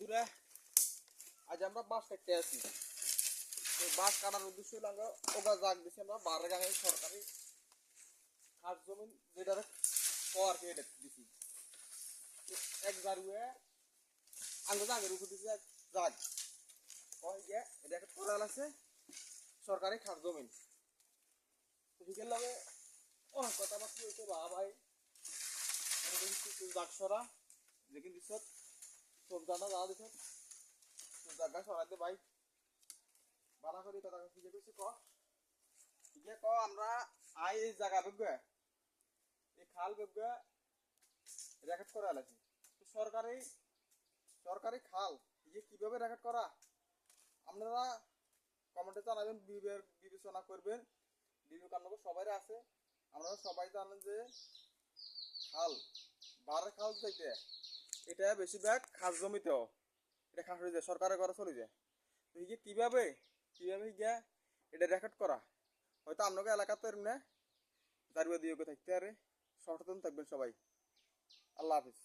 বন্ধুরা আজ আমরা বাস কাটতে আসি। তো বাস কাটার উদ্দেশ্য হলো আমরা ওগা জাগ দিছি আমরা বারে গাঙে সরকারি খাস জমিন যেটা পাওয়ার কেটে দিছি। এক জারুয়ে আঙ্গো জাগের উপর দিছি এক জাগ ওই যে এটা একটা করা আছে সরকারি খাস জমিন। তো ঠিকের লাগে ও কথা বাকি হইছে বা ভাই জাগ সরা যেখানে দিছ তোর জানা যা দিছ তোর জায়গা সরাইতে ভাই বালা করি কথা কি কইছে ক ঠিক ক আমরা আই এই জায়গা বেগে এই খাল বেগে রেকর্ড করা আছে। তো সরকারি সরকারি খাল এই কিভাবে রেকর্ড করা আপনারা কমেন্টে জানাবেন, বিবেচনা করবেন। বিবেক আপনাদের সবাই আছে, আপনারা সবাই জানেন যে খাল বারে খাল যাইতে এটা বেশিরভাগ খাস জমিতেও এটা খাস হয়ে যায়, সরকারের ঘরে চলে যায়। তো এই কিভাবে কিভাবে গিয়া এটা রেকর্ড করা হয়তো আপনাকে এলাকাতে এমনি জারিয়ে দিয়ে থাকতে আরে সচেতন থাকবেন সবাই। আল্লাহ হাফিজ।